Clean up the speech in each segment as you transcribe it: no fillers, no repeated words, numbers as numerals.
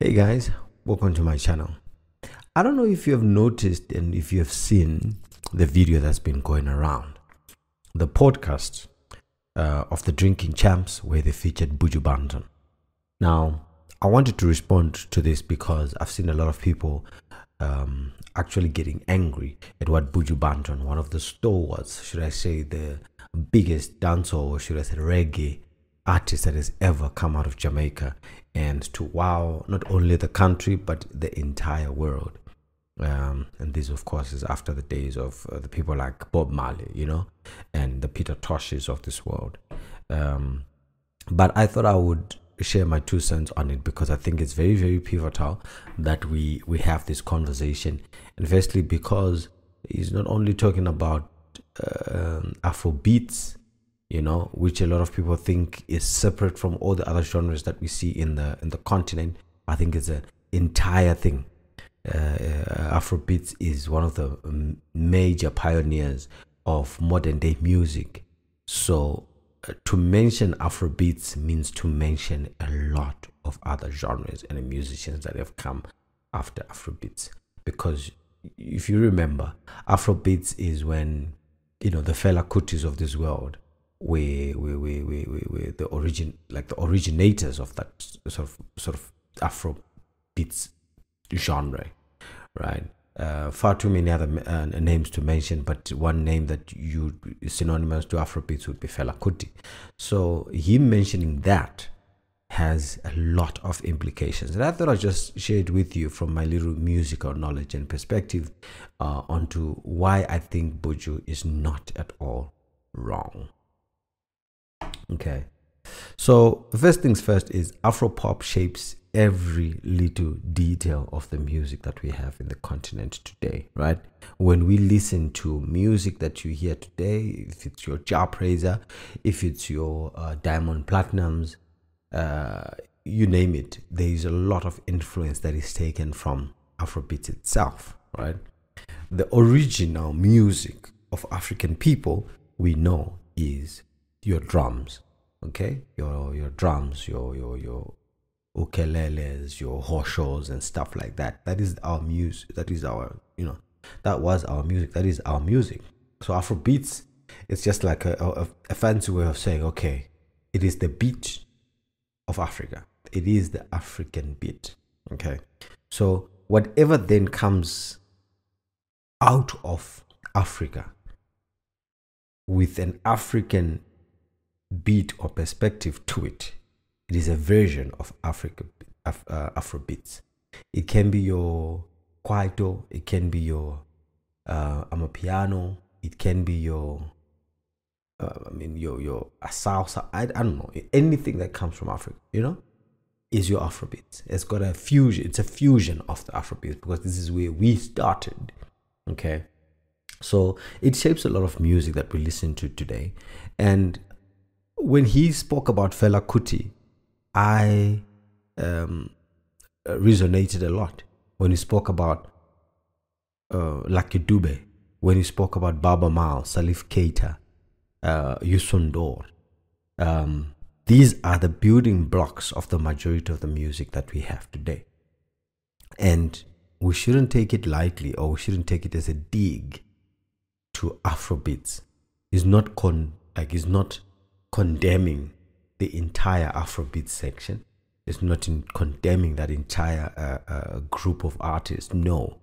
Hey guys, welcome to my channel. I don't know if you have noticed and if you have seen the video that's been going around, the podcast of the Drinking Champs where they featured Buju Banton. Now, I wanted to respond to this because I've seen a lot of people actually getting angry at what Buju Banton, one of the stalwarts, should I say the biggest dancehall, or should I say reggae artist that has ever come out of Jamaica, and to wow not only the country but the entire world. And this, of course, is after the days of the people like Bob Marley, and the Peter Toshes of this world. But I thought I would share my 2 cents on it because I think it's very, very pivotal that we have this conversation. And firstly, because he's not only talking about Afro beats, which a lot of people think is separate from all the other genres that we see in the continent. I think it's an entire thing. Afrobeats is one of the major pioneers of modern day music. So to mention Afrobeats means to mention a lot of other genres and the musicians that have come after Afrobeats. Because if you remember, Afrobeats is when the Fela Kutis of this world we the originators of that sort of Afro beats genre, right? Far too many other names to mention, but one name that you synonymous to Afrobeats would be Fela Kuti. So him mentioning that has a lot of implications, and I thought I'd just share it with you from my little musical knowledge and perspective onto why I think Buju is not at all wrong. Okay, so first things first is Afropop shapes every little detail of the music that we have in the continent today, right? When we listen to music that you hear today, if it's your Jah Prayzah, if it's your Diamond Platinums, you name it, there is a lot of influence that is taken from Afrobeat itself, right? The original music of African people, we know, is your drums, okay, your drums, your ukeleles, your hoshos and stuff like that. That is our music. That is our, that was our music. That is our music. So Afrobeats, it's just like a fancy way of saying, okay, it is the beat of Africa. It is the African beat. Okay, so whatever then comes out of Africa with an African beat or perspective to it, it is a version of Afrobeats. It can be your kwaito, it can be your amapiano, it can be your your salsa. I don't know, anything that comes from Africa, is your Afrobeats. It's got a fusion. It's a fusion of the Afrobeats because this is where we started. Okay, so it shapes a lot of music that we listen to today. And when he spoke about Fela Kuti, I resonated a lot when he spoke about Lucky Dube, when he spoke about Baba Mal, Salif Keita, Youssou N'Dour. These are the building blocks of the majority of the music that we have today. And we shouldn't take it lightly, or we shouldn't take it as a dig to Afrobeats. It's not condemning the entire Afrobeat section. It's not condemning that entire group of artists. No,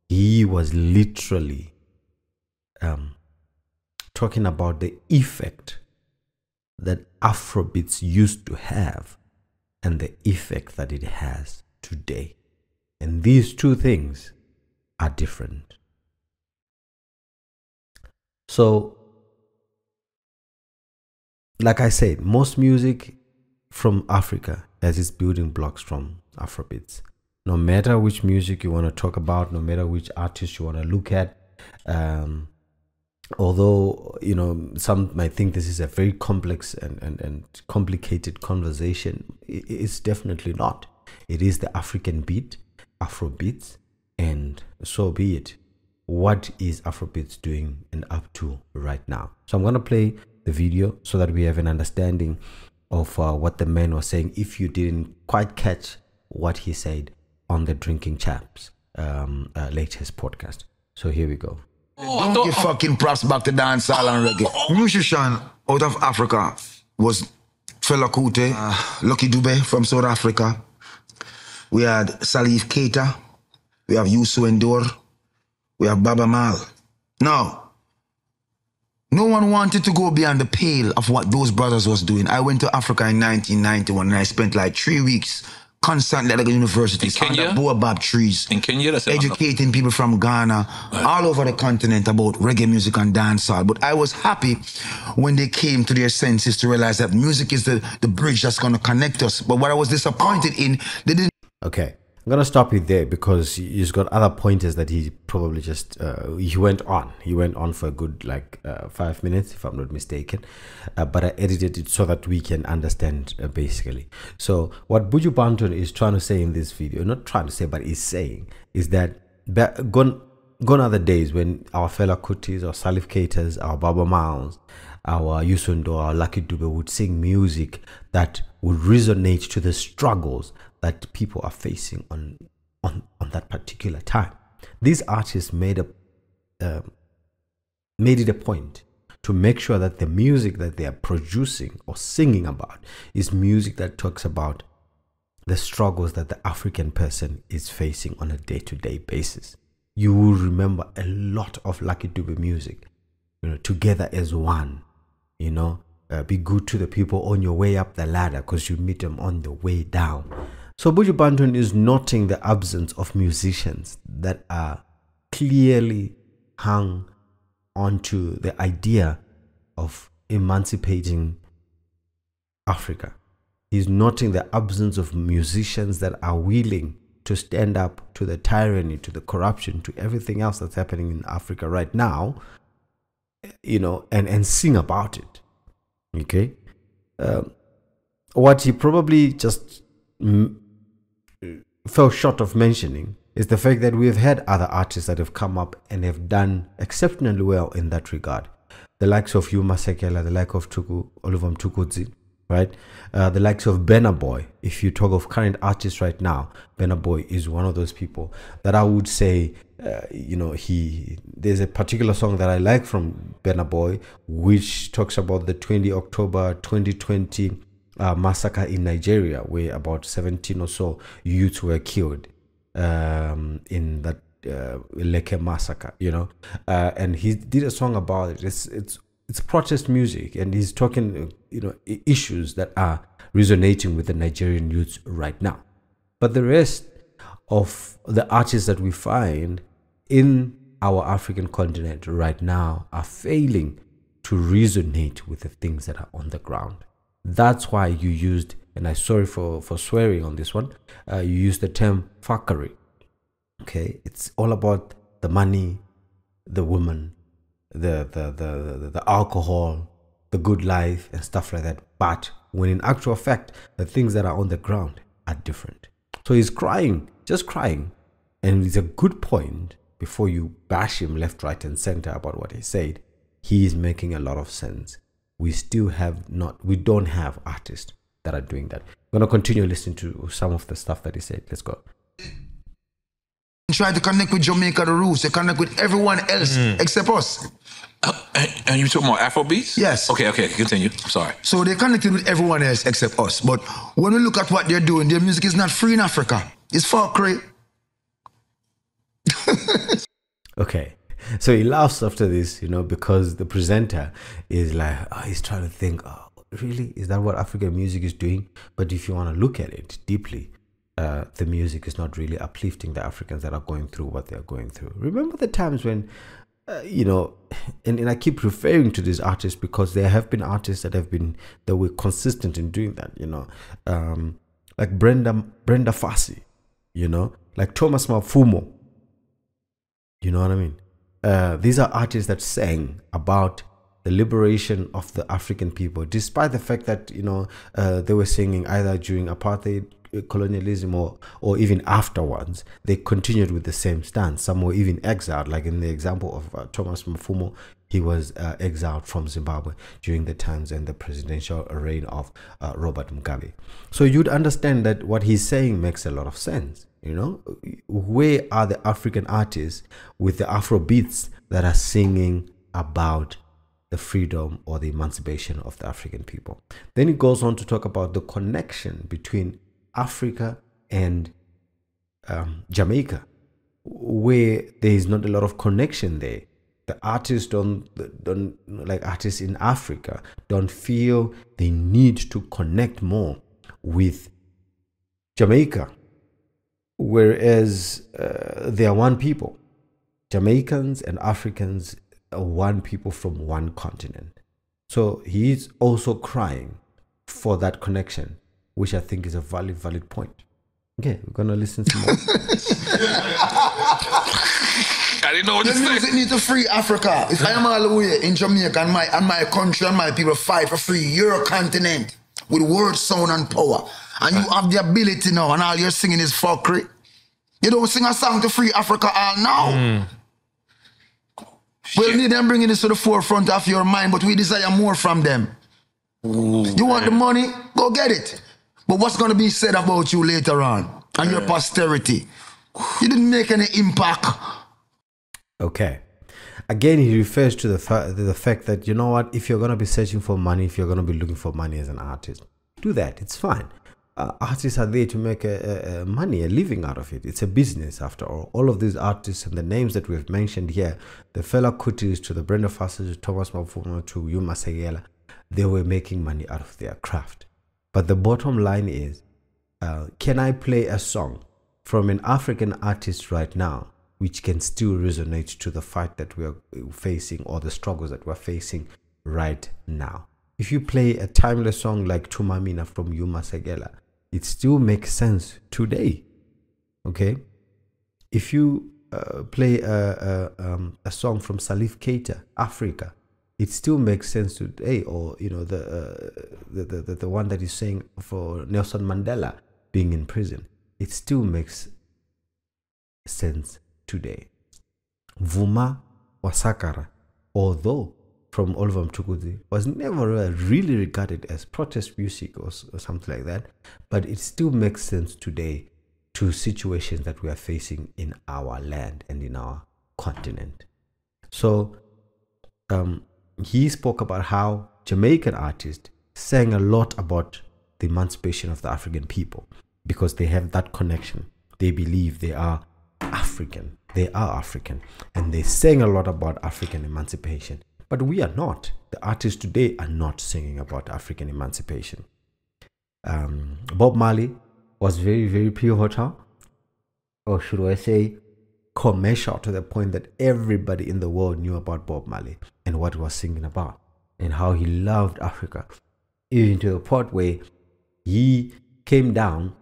he was literally talking about the effect that Afrobeats used to have and the effect that it has today. And these two things are different. So, like I said, most music from Africa has its building blocks from Afrobeats. No matter which music you want to talk about, no matter which artist you want to look at, although some might think this is a very complex and complicated conversation, it's definitely not. It is the African beat, Afrobeats, and so be it. What is Afrobeats doing and up to right now? So I'm going to play the video so that we have an understanding of what the man was saying, if you didn't quite catch what he said on the Drinking Chaps latest podcast. So here we go. Don't give fucking props back to dancehall and reggae. Musician out of Africa was Fela Kuti, Lucky Dube from South Africa. We had Salif Keita. We have Youssou N'Dour. We have Baba Mal. Now, no one wanted to go beyond the pale of what those brothers was doing. I went to Africa in 1991 and I spent like 3 weeks constantly at the universities under baobab trees, in Kenya, educating people from Ghana, all over the continent about reggae music and dancehall. But I was happy when they came to their senses to realize that music is the bridge that's going to connect us. But what I was disappointed in, they didn't. Okay, I'm gonna stop it there because he's got other pointers that he probably just he went on for a good 5 minutes, if I'm not mistaken, but I edited it so that we can understand basically. So what Buju Banton is trying to say in this video, not trying to say, but is saying, is that gone are the days when our Fela Kutis, our Salif Keitas, our Baba Mals, our Youssou N'Dour, our Lucky Dube would sing music that would resonate to the struggles that people are facing on that particular time. These artists made it a point to make sure that the music that they are producing or singing about is music that talks about the struggles that the African person is facing on a day-to-day basis. You will remember a lot of Lucky Dube music, together as one, be good to the people on your way up the ladder because you meet them on the way down. So Buju Banton is noting the absence of musicians that are clearly hung onto the idea of emancipating Africa. He's noting the absence of musicians that are willing to stand up to the tyranny, to the corruption, to everything else that's happening in Africa right now, and sing about it. Okay? What he probably just fell short of mentioning is the fact that we have had other artists that have come up and have done exceptionally well in that regard. The likes of Yuma Sekela, the likes of Oliver Mtukudzi, right? The likes of Burna Boy. If you talk of current artists right now, Burna Boy is one of those people that I would say, there's a particular song that I like from Burna Boy, which talks about the 20 October 2020 massacre in Nigeria, where about 17 or so youths were killed in that Leke massacre, and he did a song about it. It's protest music, and he's talking, issues that are resonating with the Nigerian youths right now. But the rest of the artists that we find in our African continent right now are failing to resonate with the things that are on the ground. That's why you used, and I'm sorry for swearing on this one, you used the term fuckery. Okay, it's all about the money, the woman, the alcohol, the good life and stuff like that. But when in actual fact, the things that are on the ground are different. So he's crying, just crying. And it's a good point before you bash him left, right, and center about what he said. He is making a lot of sense. We don't have artists that are doing that. I'm going to continue listening to some of the stuff that he said. Let's go. Try to connect with Jamaica, the roots. They connect with everyone else except us. And you talking about Afrobeats? Yes. Okay, continue. I'm sorry. So they connected with everyone else except us. But when we look at what they're doing, their music is not free in Africa. It's fuckery. Okay. So he laughs after this, because the presenter is like, he's trying to think, really? Is that what African music is doing? But if you want to look at it deeply, the music is not really uplifting the Africans that are going through what they're going through. Remember the times when, and I keep referring to these artists because there have been artists that were consistent in doing that, like Brenda Fassie, like Thomas Mafumo. You know what I mean? These are artists that sang about the liberation of the African people, despite the fact that, they were singing either during apartheid, colonialism, or even afterwards. They continued with the same stance. Some were even exiled, like in the example of Thomas Mafumo. he was exiled from Zimbabwe during the times and the presidential reign of Robert Mugabe. So you'd understand that what he's saying makes a lot of sense. You know, where are the African artists with the Afro beats that are singing about the freedom or the emancipation of the African people? Then he goes on to talk about the connection between Africa and Jamaica, where there is not a lot of connection there. The artists don't like artists in Africa don't feel they need to connect more with Jamaica, whereas they are one people. Jamaicans and Africans are one people from one continent. So he's also crying for that connection, which I think is a valid point. Okay, we're gonna listen to more. I didn't know what to The say. music need to free Africa. If I am all the way in Jamaica and my country and my people fight for free your continent with word, sound and power, and you have the ability now and all you're singing is fuckery, you don't sing a song to free Africa all now. We'll need them bringing this to the forefront of your mind, but we desire more from them. You want the money? Go get it. But what's going to be said about you later on and your posterity? You didn't make any impact. Okay. Again, he refers to the fact that, you know what, if you're going to be searching for money, if you're going to be looking for money as an artist, do that. It's fine. Artists are there to make a living out of it. It's a business after all. All of these artists and the names that we've mentioned here, the Fela Kutis to the Brenda Fassie to Thomas Mapfumo to Yuma Segela, they were making money out of their craft. But the bottom line is, can I play a song from an African artist right now which can still resonate to the fight that we are facing or the struggles that we're facing right now? If you play a timeless song like Tumamina from Yuma Segela, it still makes sense today. Okay? If you play a song from Salif Keita, Africa, it still makes sense today. Or, you know, the one that is saying for Nelson Mandela being in prison, it still makes sense today. Vuma Wasakara, although from Oliver Mtukudzi, was never really regarded as protest music or something like that, but it still makes sense today to situations that we are facing in our land and in our continent. So he spoke about how Jamaican artists sang a lot about the emancipation of the African people because they have that connection. They believe they are African. They are African. And they sang a lot about African emancipation. But we are not. The artists today are not singing about African emancipation. Bob Marley was very, very pivotal, or should I say commercial, to the point that everybody in the world knew about Bob Marley and what he was singing about and how he loved Africa, even to the point where he came down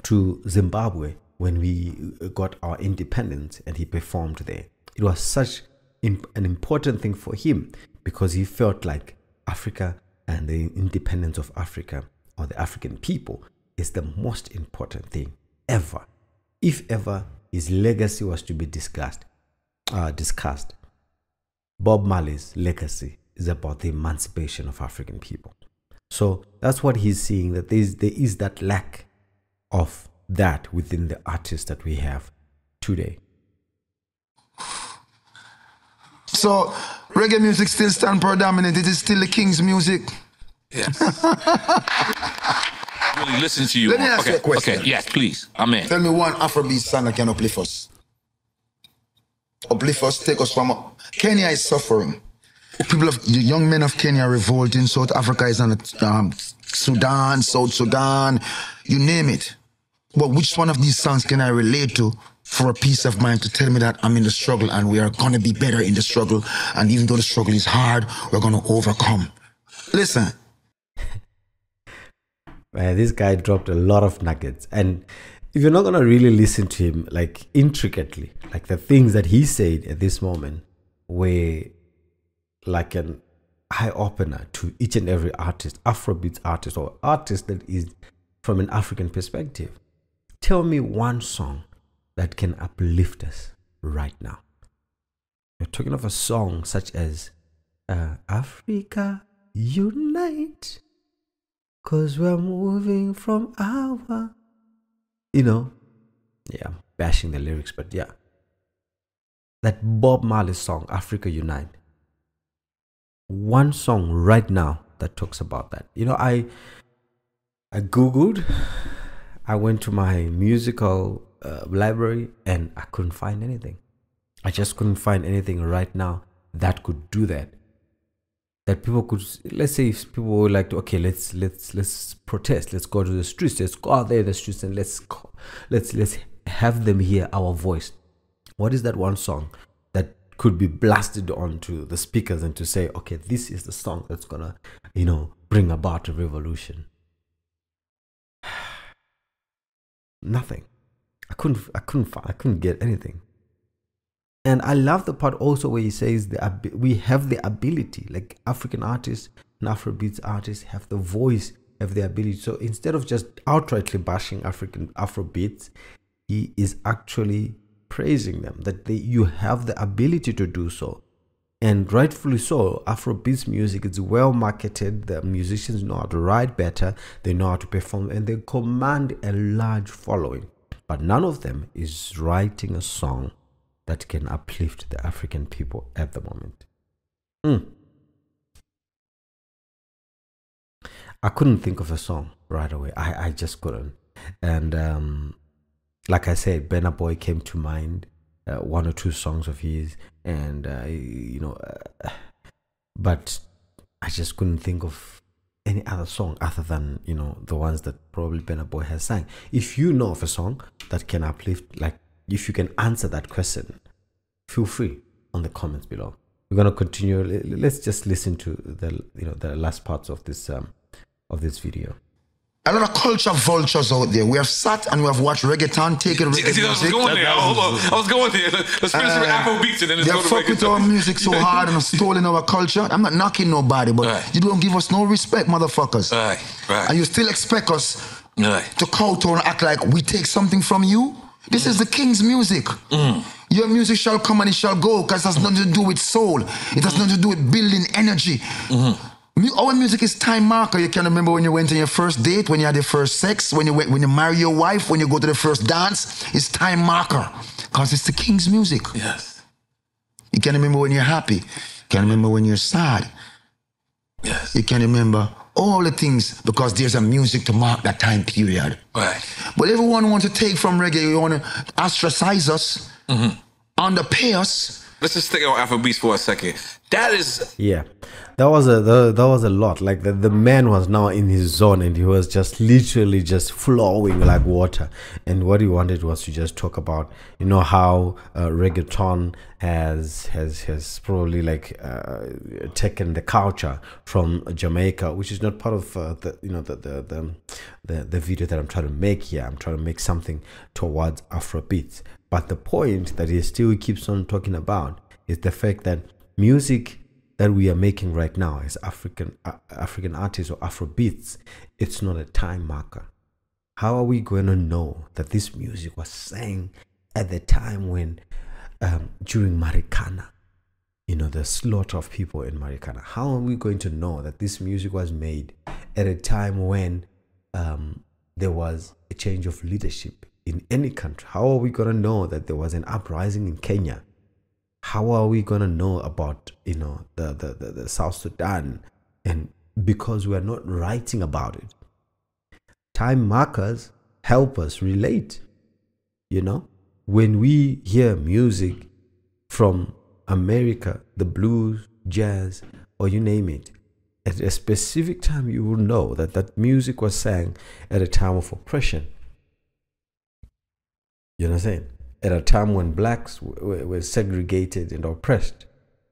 to Zimbabwe when we got our independence and he performed there. It was such an important thing for him because he felt like Africa and the independence of Africa or the African people is the most important thing ever. If ever his legacy was to be discussed, Bob Marley's legacy is about the emancipation of African people. So that's what he's seeing, that there is that lack of that within the artists that we have today. So reggae music still stand predominant. It is still the king's music. Yes. Really listen to you. Let me ask you a question. Okay, yes, please. Amen. Tell me one Afrobeat song that can uplift us. Uplift us, take us from... Kenya is suffering. The young men of Kenya are revolting. South Africa is on Sudan, South Sudan, you name it. But which one of these songs can I relate to for a peace of mind to tell me that I'm in the struggle and we are going to be better in the struggle, and even though the struggle is hard, we're going to overcome? Listen. This guy dropped a lot of nuggets, and if you're not going to really listen to him like intricately, like the things that he said at this moment were like an eye opener to each and every artist, Afrobeat artist or artist that is from an African perspective. Tell me one song that can uplift us right now. You're talking of a song such as Africa, unite, 'cause we're moving from our, yeah, bashing the lyrics, but yeah. That Bob Marley song, Africa Unite. One song right now that talks about that. I Googled, I went to my musical library and I couldn't find anything. I just couldn't find anything right now that could do that. That people could, let's say if people were like, okay, let's protest, let's go to the streets, let's go out there in the streets and let's have them hear our voice. What is that one song that could be blasted onto the speakers and to say, okay, this is the song that's gonna, bring about a revolution? Nothing. I couldn't get anything. And I love the part also where he says we have the ability, like African artists and Afrobeats artists have the voice, have the ability. So instead of just outrightly bashing Afrobeats, he is actually praising them, that you have the ability to do so. And rightfully so. Afrobeats music is well marketed. The musicians know how to write better, they know how to perform, and they command a large following. But none of them is writing a song that can uplift the African people at the moment. I couldn't think of a song right away. I just couldn't. And like I said, Burna Boy came to mind, one or two songs of his, and but I just couldn't think of any other song other than the ones that probably Burna Boy has sang. If you know of a song that can uplift, like if you can answer that question, feel free on the comments below. We're gonna continue. Let's just listen to the last parts of this video. A lot of culture vultures out there. We have sat and we have watched reggaeton taking reggae I was going there. I was going there. Let's finish with Afrobeats and then let's go to reggaeton. They fuck with our music so hard and stolen our culture. I'm not knocking nobody, but you don't give us no respect, motherfuckers. Right. And you still expect us to kowtow and act like we take something from you? This is the king's music. Your music shall come and it shall go, because it has nothing to do with soul. It has nothing to do with building energy. Our music is time marker. You can remember when you went on your first date, when you had your first sex, when you marry your wife, when you go to the first dance. It's time marker, because it's the king's music. Yes. You can remember when you're happy. You can remember when you're sad. Yes. You can remember all the things, because there's a music to mark that time period. Right. But everyone wants to take from reggae. You want to ostracize us, underpay us. Let's just stick on Afrobeats for a second. That is... Yeah, that was a lot. Like the man was now in his zone and he was just literally just flowing like water. And what he wanted was to just talk about, how reggaeton has probably like taken the culture from Jamaica, which is not part of the video that I'm trying to make here. I'm trying to make something towards Afrobeats. But the point that he still keeps on talking about is the fact that music that we are making right now as African artists or Afrobeats, it's not a time marker. How are we going to know that this music was sang at the time when, during Marikana, the slaughter of people in Marikana? How are we going to know that this music was made at a time when there was a change of leadership in any country? How are we going to know that there was an uprising in Kenya? How are we going to know about the South Sudan? And because we are not writing about it. Time markers help us relate. When we hear music from America, the blues, jazz, or you name it, at a specific time you will know that music was sang at a time of oppression. You know what I'm saying? At a time when blacks were segregated and oppressed,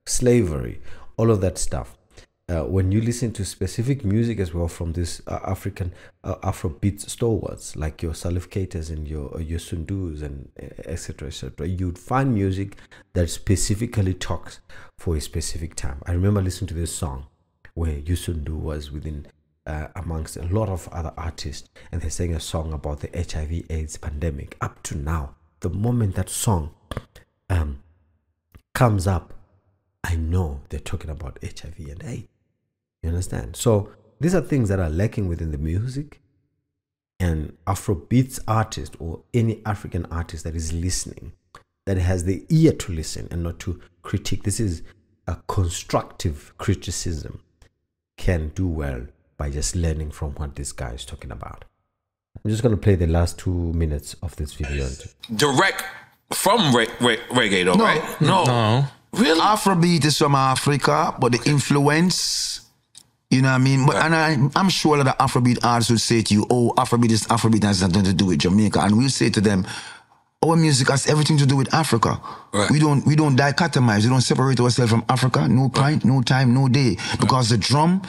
slavery, all of that stuff. When you listen to specific music as well from this African Afrobeat stalwarts, like your Salif Keitas and your Sundus and etc., you'd find music that specifically talks for a specific time. I remember listening to this song where Youssou N'Dour was within amongst a lot of other artists, and they sang a song about the HIV/AIDS pandemic. Up to now, the moment that song comes up, I know they're talking about HIV and AIDS. You understand? So these are things that are lacking within the music. And Afrobeats artist or any African artist that is listening, that has the ear to listen and not to critique, this is a constructive criticism, can do well by just learning from what this guy is talking about. I'm just going to play the last 2 minutes of this video. Direct from reggae, though, No. right? No. Really? Afrobeat is from Africa, but the influence, you know what I mean? But and I'm sure that the Afrobeat artists will say to you, oh, Afrobeat has nothing to do with Jamaica. And we'll say to them, our music has everything to do with Africa. Right. We don't dichotomize. We don't separate ourselves from Africa. No point, no time, no day. Because the drum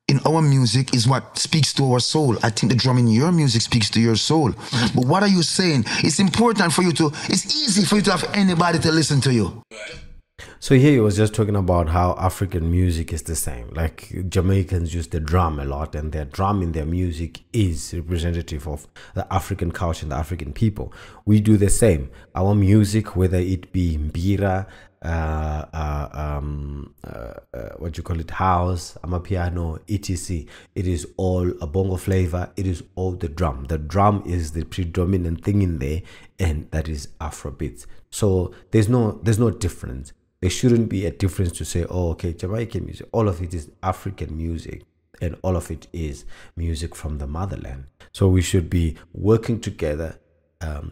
in our music is what speaks to our soul. I think the drum in your music speaks to your soul. But what are you saying? It's important for you to, it's easy for you to have anybody to listen to you. So here he was just talking about how African music is the same. Like Jamaicans use the drum a lot, and their drum in their music is representative of the African culture and the African people. We do the same. Our music, whether it be mbira, what you call it, house, amapiano, etc. It is all a bongo flavor. It is all the drum. The drum is the predominant thing in there, and that is Afrobeats. So there's no difference. There shouldn't be a difference to say, oh, okay, Jamaican music, all of it is African music, and all of it is music from the motherland. So we should be working together,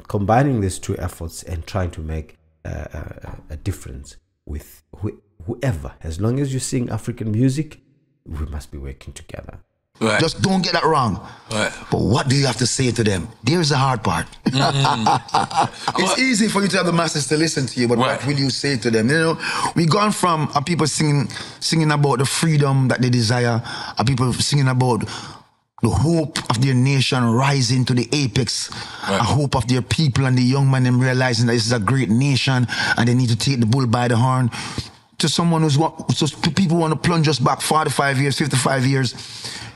combining these two efforts and trying to make a difference with whoever. As long as you sing African music, we must be working together. Right. Just don't get that wrong. Right. But what do you have to say to them? There's the hard part. It's easy for you to have the masses to listen to you, but Right. what will you say to them? You know, we gone from people singing about the freedom that they desire, people singing about the hope of their nation rising to the apex, a hope of their people and the young man them realizing that this is a great nation and they need to take the bull by the horn, to someone to people who want to plunge us back 45 years, 55 years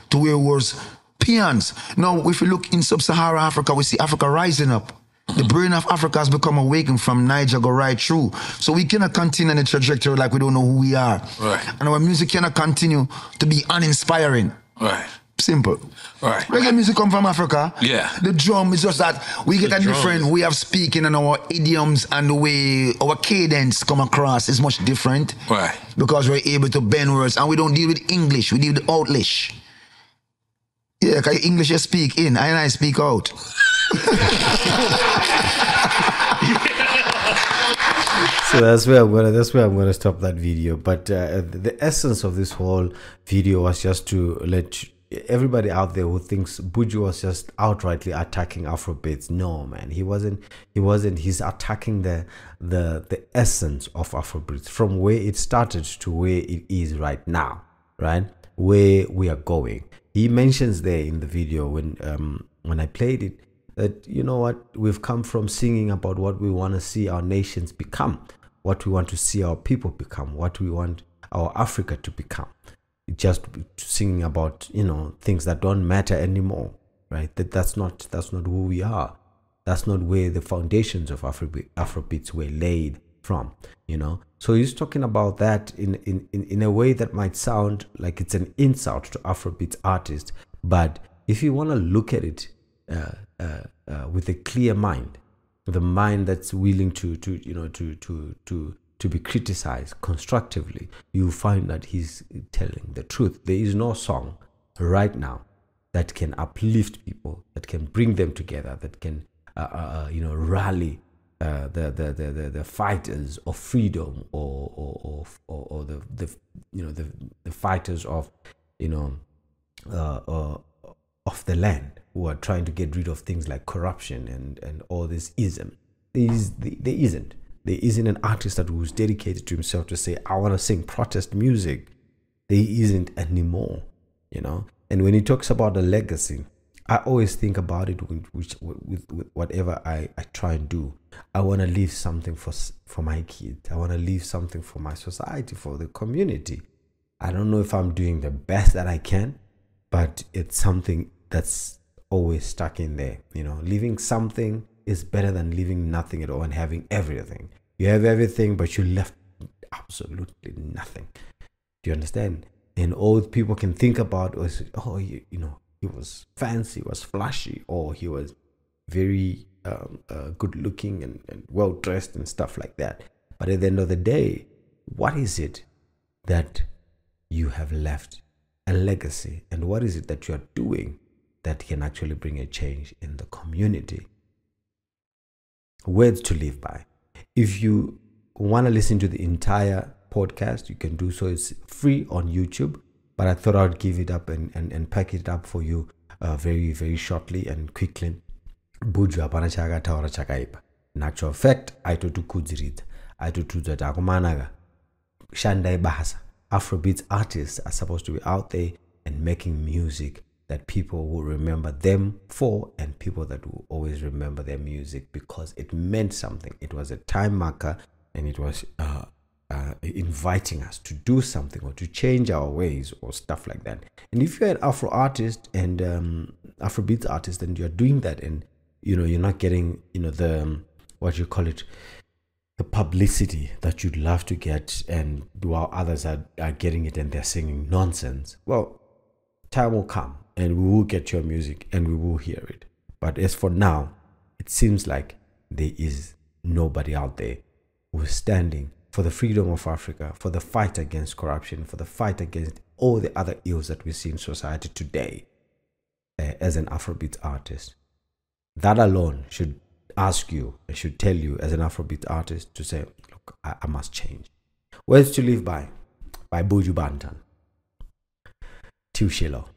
to where it was peons. Now, if you look in sub-Saharan Africa, we see Africa rising up. The brain of Africa has become awakened from Niger, go right through. So we cannot continue in the trajectory like we don't know who we are. Right. And our music cannot continue to be uninspiring. Right. Simple. Right. Reggae music come from Africa. Yeah. The drum is just that we get The a drum. different way of speaking, and our idioms and the way our cadence come across is much different. Right. Because we're able to bend words, and we don't deal with English, we deal with Outlish. Yeah, because English you speak in, and I speak out. So that's where I'm gonna stop that video. But the essence of this whole video was just to let everybody out there who thinks Buju was just outrightly attacking Afrobeats. No, man, he wasn't. He's attacking the essence of Afrobeats, from where it started to where it is right now, right? Where we are going. He mentions there in the video when I played it that, you know what, we've come from singing about what we want to see our nations become, what we want to see our people become, what we want our Africa to become. Just singing about, you know, things that don't matter anymore, right? That's not who we are. That's not where the foundations of Afrobeats were laid from, you know. So he's talking about that in a way that might sound like it's an insult to Afrobeats artists, but if you want to look at it with a clear mind, with a mind that's willing to be criticized constructively, you find that he's telling the truth. There is no song right now that can uplift people, that can bring them together, that can rally the fighters of freedom or the fighters of of the land, who are trying to get rid of things like corruption and all this ism. There isn't an artist that was dedicated to himself to say, I want to sing protest music. There isn't anymore, you know. And when he talks about the legacy, I always think about it with whatever I try and do. I want to leave something for my kids. I want to leave something for my society, for the community. I don't know if I'm doing the best that I can, but it's something that's always stuck in there. You know, leaving something is better than leaving nothing at all and having everything. You have everything, but you left absolutely nothing. Do you understand? And all people can think about was, oh, you know, he was fancy, he was flashy, or he was very good looking and well dressed and stuff like that. But at the end of the day, what is it that you have left a legacy, and what is it that you are doing that can actually bring a change in the community? Words to live by. If you want to listen to the entire podcast, you can do so. It's free on YouTube, but I thought I would give it up and pack it up for you very, very shortly and quickly. Buju apana chaka taura chakaipa. Natural fact, aitotukudzirita. Aitotudza takumanaga. Shandai bahasa. Afrobeats artists are supposed to be out there and making music that people will remember them for, and people that will always remember their music because it meant something. It was a time marker, and it was inviting us to do something or to change our ways or stuff like that. And if you're an Afro artist and Afrobeats artist, and you're doing that, and you know you're not getting, you know, the what you call it, the publicity that you'd love to get, and while others are getting it and they're singing nonsense, well, time will come and we will get your music and we will hear it. But as for now, it seems like there is nobody out there who's standing for the freedom of Africa, for the fight against corruption, for the fight against all the other ills that we see in society today. As an Afrobeat artist, that alone should ask you, I should tell you as an Afrobeat artist to say, look, I must change. Words to Live by Buju Banton. Tushilo.